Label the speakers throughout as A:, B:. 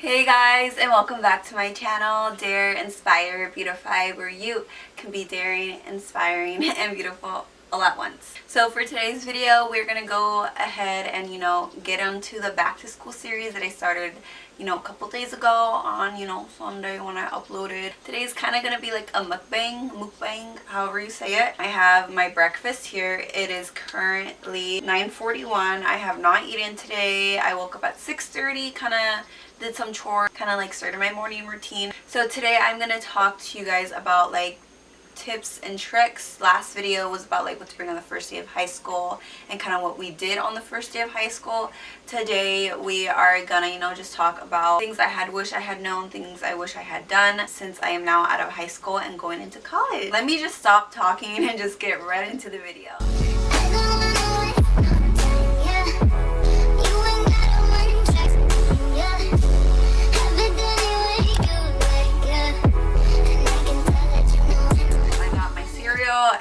A: Hey guys, and welcome back to my channel, Dare, Inspire, Beautify, where you can be daring, inspiring, and beautiful all at once. So for today's video, we're going to go ahead and, get into the back to school series that I started, a couple days ago on, Sunday when I uploaded. Today's kind of going to be like a mukbang, however you say it. I have my breakfast here. It is currently 9:41. I have not eaten today. I woke up at 6:30, kind of did some chores, kind of like started my morning routine. So today I'm going to talk to you guys about like tips and tricks. Last video was about like what to bring on the first day of high school and kind of what we did on the first day of high school. Today we are gonna just talk about things I wish I had known, things I wish I had done since I am now out of high school and going into college. Let me just stop talking and just get right into the video.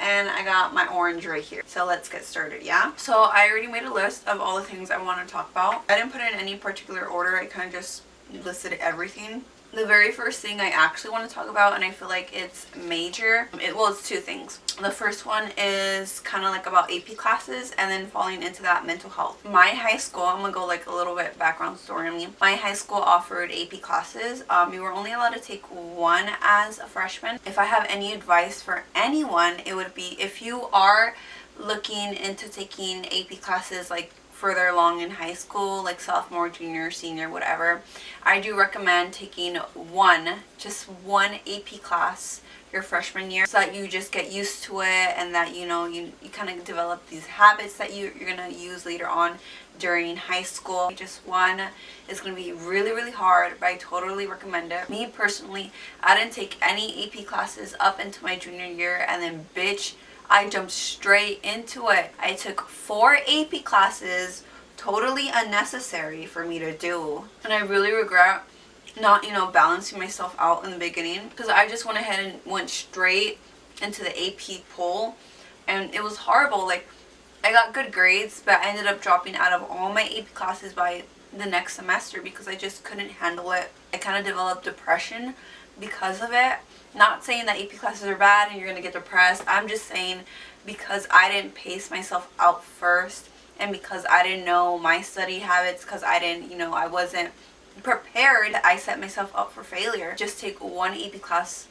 A: And I got my orange right here. So let's get started, yeah? So I already made a list of all the things I want to talk about. I didn't put it in any particular order. I kind of just listed everything. The very first thing I actually want to talk about, and I feel like it's major, it's two things. The first one is kind of like about AP classes and then falling into that mental health. My high school, I'm going to go like a little bit background story on me. My high school offered AP classes. You were only allowed to take one as a freshman. If I have any advice for anyone, it would be if you are looking into taking AP classes like further along in high school, like sophomore, junior, senior, whatever, I do recommend taking just one AP class your freshman year so that you just get used to it and that you kind of develop these habits that you're going to use later on during high school. Just one is going to be really, really hard, but I totally recommend it. Me personally, I didn't take any AP classes up into my junior year, and then bitch, I jumped straight into it. I took 4 AP classes, totally unnecessary for me to do. And I really regret not, balancing myself out in the beginning, because I just went ahead and went straight into the AP pool, and it was horrible. Like, I got good grades, but I ended up dropping out of all my AP classes by the next semester because I just couldn't handle it. I kind of developed depression because of it. Not saying that AP classes are bad and you're going to get depressed. I'm just saying because I didn't pace myself out first, and because I didn't know my study habits, because I didn't, I wasn't prepared, I set myself up for failure. Just take one AP class,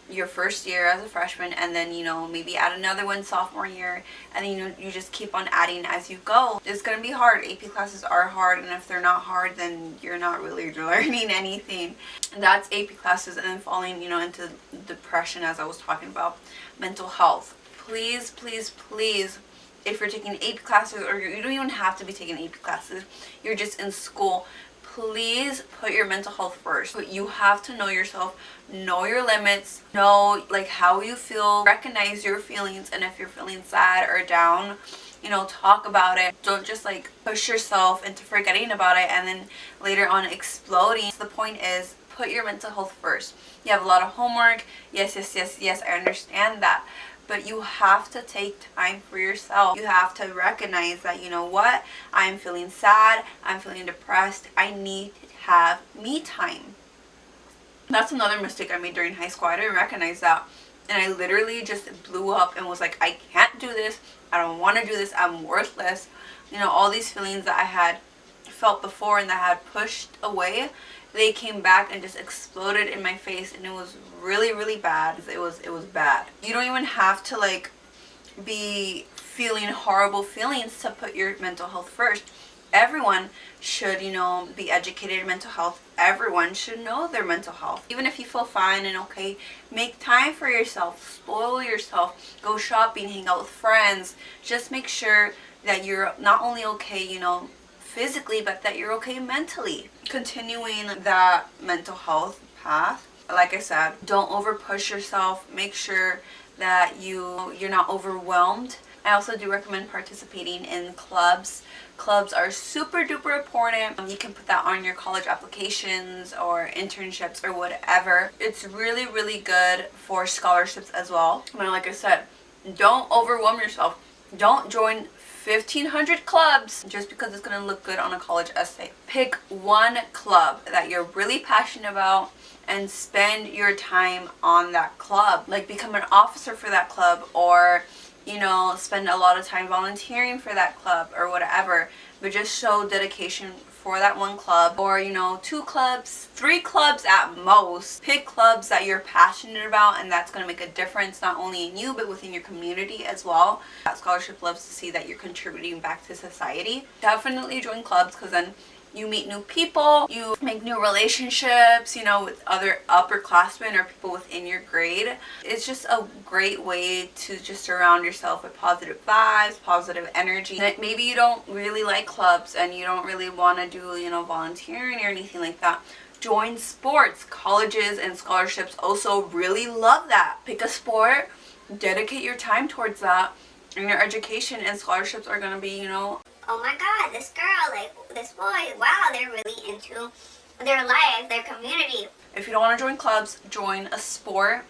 A: your first year as a freshman, and then, maybe add another one sophomore year, and then, you just keep on adding as you go. It's going to be hard. AP classes are hard, and if they're not hard, then you're not really learning anything. That's AP classes, and then falling, into depression, as I was talking about, mental health. Please, please, please, if you're taking AP classes, or you don't even have to be taking AP classes, you're just in school, please put your mental health first. You have to know yourself, know your limits, know like how you feel, recognize your feelings, and if you're feeling sad or down, talk about it. Don't just like push yourself into forgetting about it and then later on exploding. The point is, put your mental health first. You have a lot of homework. Yes, I understand that. But you have to take time for yourself. You have to recognize that, what? I'm feeling sad. I'm feeling depressed. I need to have me time. That's another mistake I made during high school. I didn't recognize that. And I literally just blew up and was like, I can't do this. I don't want to do this. I'm worthless. All these feelings that I had felt before and that I had pushed away, they came back and just exploded in my face, and it was really, really bad. It was bad. You don't even have to like be feeling horrible feelings to put your mental health first. Everyone should, be educated in mental health. Everyone should know their mental health. Even if you feel fine and okay, make time for yourself. Spoil yourself. Go shopping, hang out with friends. Just make sure that you're not only okay, physically, but that you're okay mentally. Continuing that mental health path, like I said, don't over push yourself. Make sure that you're not overwhelmed. I also do recommend participating in clubs. Clubs are super duper important. You can put that on your college applications or internships or whatever. It's really, really good for scholarships as well. But like I said, don't overwhelm yourself. Don't join 1,500 clubs just because it's going to look good on a college essay. Pick one club that you're really passionate about and spend your time on that club. Like become an officer for that club, or you know, spend a lot of time volunteering for that club or whatever. But just show dedication for that one club, or you know, 2 clubs, 3 clubs at most. Pick clubs that you're passionate about, and that's going to make a difference not only in you but within your community as well. That scholarship loves to see that you're contributing back to society. Definitely join clubs, because then you meet new people, you make new relationships, you know, with other upperclassmen or people within your grade. It's just a great way to just surround yourself with positive vibes, positive energy. Maybe you don't really like clubs and you don't really want to do, you know, volunteering or anything like that. Join sports. Colleges and scholarships also really love that. Pick a sport, dedicate your time towards that, and your education and scholarships are going to be, you know,
B: oh my god, this girl, like, this boy, wow, they're really into their life, their community.
A: If you don't want to join clubs, join a sport.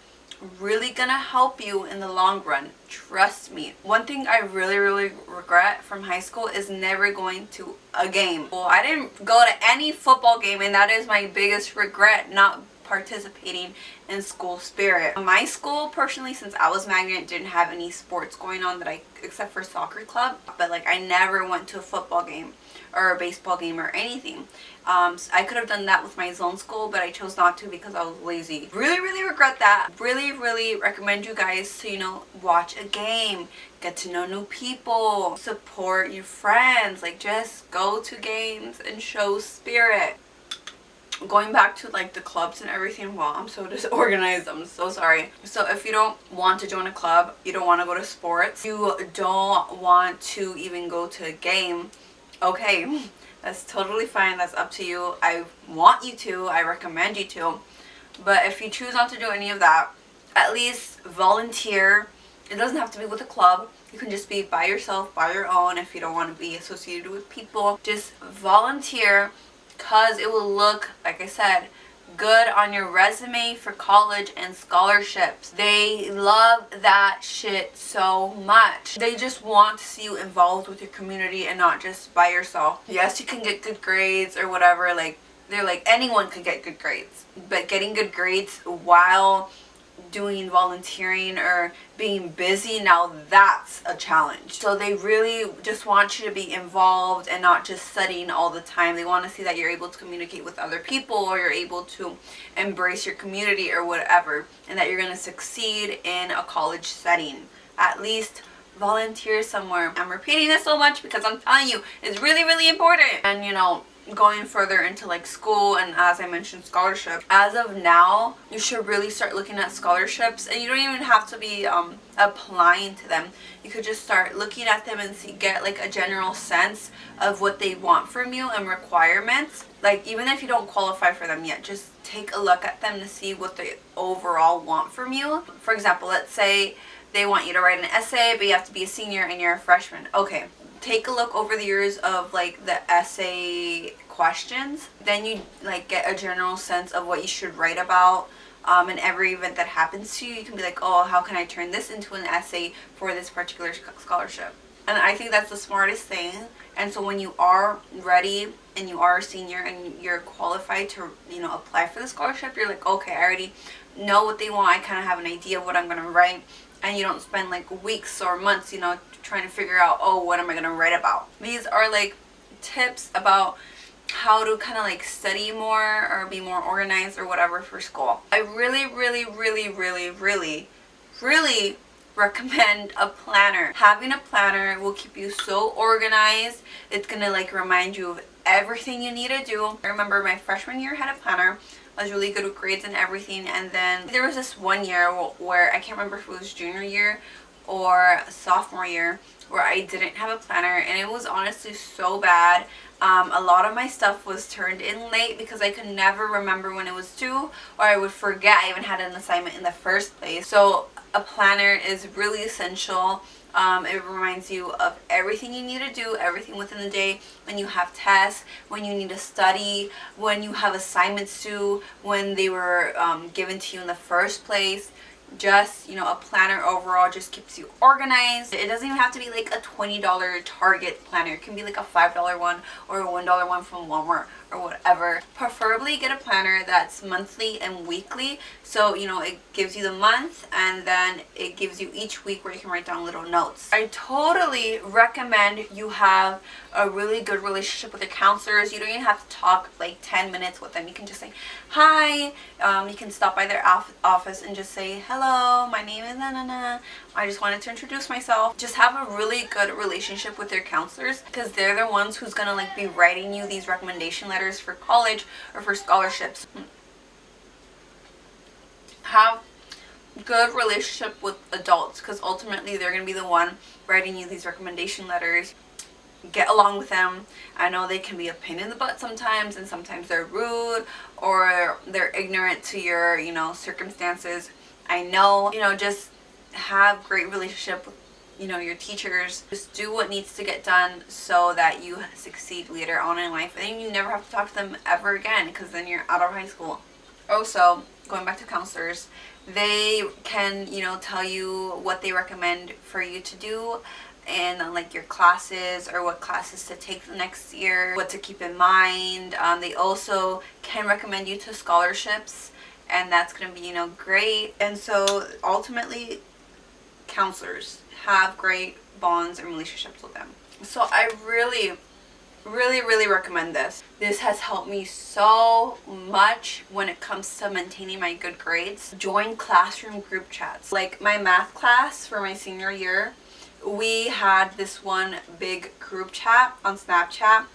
A: Really gonna help you in the long run. Trust me. One thing I really regret from high school is never going to a game. Well, I didn't go to any football game, and that is my biggest regret, not participating in school spirit. My school, personally, since I was magnet, didn't have any sports going on that except for soccer club, but like I never went to a football game or a baseball game or anything. So I could have done that with my zone school, but I chose not to because I was lazy. Really regret that. Really recommend you guys to, you know, watch a game, get to know new people, support your friends, like just go to games and show spirit. Going back to like the clubs and everything, wow, I'm so disorganized, I'm so sorry. So if you don't want to join a club, you don't want to go to sports, you don't want to even go to a game, okay, that's totally fine, that's up to you. I want you to, I recommend you to, but if you choose not to do any of that, at least volunteer. It doesn't have to be with a club. You can just be by yourself, by your own. If you don't want to be associated with people, just volunteer, because it will look, like I said, good on your resume for college and scholarships. They love that shit so much. They just want to see you involved with your community and not just by yourself. Yes, you can get good grades or whatever, like they're like anyone could get good grades, but getting good grades while doing volunteering or being busy, now that's a challenge. So they really just want you to be involved and not just studying all the time. They want to see that you're able to communicate with other people, or you're able to embrace your community or whatever, and that you're going to succeed in a college setting. At least volunteer somewhere. I'm repeating this so much because I'm telling you, it's really important. And you know, going further into like school and, as I mentioned, scholarship, as of now you should really start looking at scholarships, and you don't even have to be applying to them. You could just start looking at them and get like a general sense of what they want from you and requirements. Like even if you don't qualify for them yet, just take a look at them to see what they overall want from you. For example, let's say they want you to write an essay, but you have to be a senior and you're a freshman. Okay, take a look over the years of like the essay questions. Then you like get a general sense of what you should write about. In every event that happens to you, you can be like, oh, how can I turn this into an essay for this particular scholarship? And I think that's the smartest thing. And so when you are ready and you are a senior and you're qualified to, you know, apply for the scholarship, you're like, okay, I already know what they want. I kind of have an idea of what I'm going to write. And you don't spend like weeks or months, you know, trying to figure out, oh, what am I going to write about? These are like tips about how to kind of like study more or be more organized or whatever for school. I really recommend a planner. Having a planner will keep you so organized. It's gonna like remind you of everything you need to do. I remember my freshman year had a planner. I was really good with grades and everything, and then there was this one year where I can't remember if it was junior year or sophomore year where I didn't have a planner, and it was honestly so bad. A lot of my stuff was turned in late because I could never remember when it was due, or I would forget I even had an assignment in the first place. So a planner is really essential. It reminds you of everything you need to do, everything within the day, when you have tests, when you need to study, when you have assignments due, when they were given to you in the first place. just, you know, a planner overall just keeps you organized. It doesn't even have to be like a $20 Target planner. It can be like a $5 one or a $1 one from Walmart or whatever. Preferably get a planner that's monthly and weekly, so you know it gives you the month and then it gives you each week where you can write down little notes. I totally recommend you have a really good relationship with your counselors. You don't even have to talk like 10 minutes with them. You can just say hi. You can stop by their office and just say hello, my name is na. I just wanted to introduce myself. Just have a really good relationship with your counselors, because they're the ones who's gonna like be writing you these recommendation letters for college or for scholarships. Have good relationship with adults, because ultimately they're gonna be the one writing you these recommendation letters. Get along with them. I know they can be a pain in the butt sometimes, and sometimes they're rude or they're ignorant to your, you know, circumstances. I know, you know, just have great relationship with, you know, your teachers. Just do what needs to get done so that you succeed later on in life, and you never have to talk to them ever again, because then you're out of high school. Also, going back to counselors, they can, you know, tell you what they recommend for you to do and like your classes, or what classes to take the next year, what to keep in mind. They also can recommend you to scholarships, and that's going to be, you know, great. And so ultimately, counselors, have great bonds and relationships with them. So I really recommend this. This has helped me so much when it comes to maintaining my good grades. Join classroom group chats. Like my math class for my senior year, we had this one big group chat on Snapchat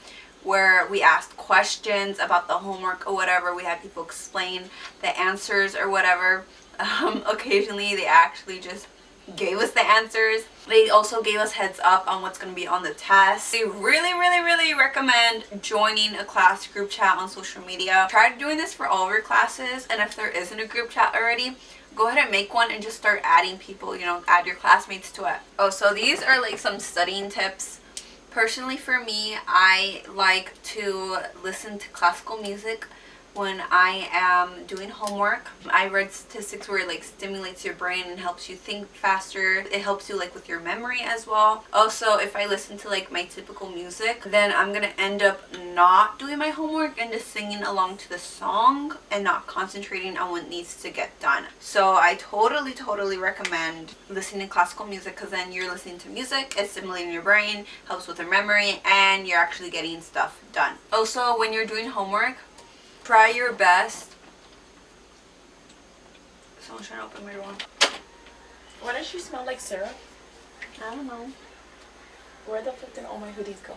A: where we asked questions about the homework or whatever. We had people explain the answers or whatever. Occasionally they actually just gave us the answers. They also gave us heads up on what's going to be on the test. I really recommend joining a class group chat on social media. Try doing this for all of your classes, and if there isn't a group chat already, go ahead and make one and just start adding people, you know, add your classmates to it. Oh, so these are like some studying tips. Personally for me, I like to listen to classical music when I am doing homework. I read statistics where it like stimulates your brain and helps you think faster. It helps you like with your memory as well. Also, if I listen to like my typical music, then I'm gonna end up not doing my homework and just singing along to the song and not concentrating on what needs to get done. So I totally recommend listening to classical music, because then you're listening to music, it's stimulating your brain, helps with your memory, and you're actually getting stuff done. Also, when you're doing homework, try your best. Someone's trying to open my door.
C: Why does she smell like syrup?
A: I don't know.
C: Where the fuck did all my hoodies go?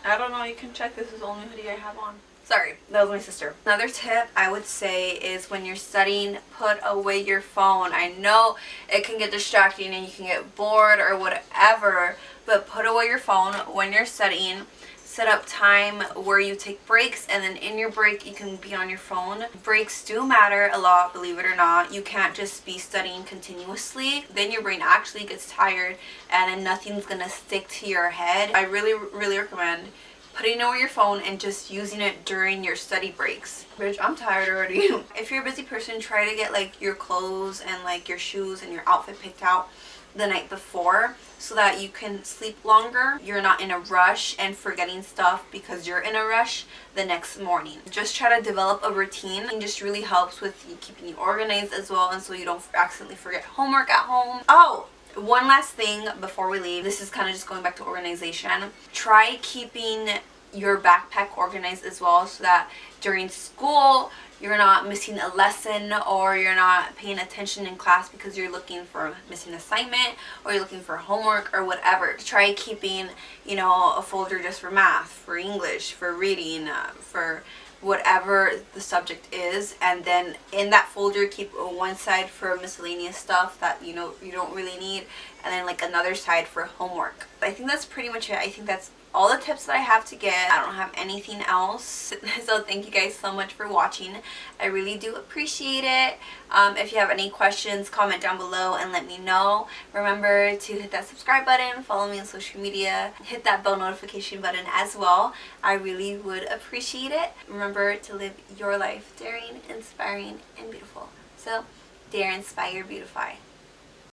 A: I don't know. You can check. This is the only hoodie I have on. Sorry, that was my sister. Another tip I would say is when you're studying, put away your phone. I know it can get distracting and you can get bored or whatever, but put away your phone when you're studying. Set up time where you take breaks, and then in your break you can be on your phone. Breaks do matter a lot, believe it or not. You can't just be studying continuously. Then your brain actually gets tired and then nothing's gonna stick to your head. I really recommend putting away your phone and just using it during your study breaks. Bitch, I'm tired already. If you're a busy person, try to get like your clothes and like your shoes and your outfit picked out the night before so that you can sleep longer. You're not in a rush and forgetting stuff because you're in a rush the next morning. Just try to develop a routine, and just really helps with keeping you organized as well, and so you don't accidentally forget homework at home. Oh, one last thing before we leave. This is kind of just going back to organization. Try keeping your backpack organized as well, so that during school you're not missing a lesson or you're not paying attention in class because you're looking for a missing assignment or you're looking for homework or whatever. Try keeping, you know, a folder just for math, for English, for reading, for whatever the subject is, and then in that folder keep one side for miscellaneous stuff that you know you don't really need, and then like another side for homework. I think that's pretty much it. I think that's all the tips that I have to give. I don't have anything else. So thank you guys so much for watching. I really do appreciate it. If you have any questions, comment down below and let me know. Remember to hit that subscribe button, follow me on social media, hit that bell notification button as well. I really would appreciate it. Remember to live your life daring, inspiring, and beautiful. So
B: Dare, inspire, beautify.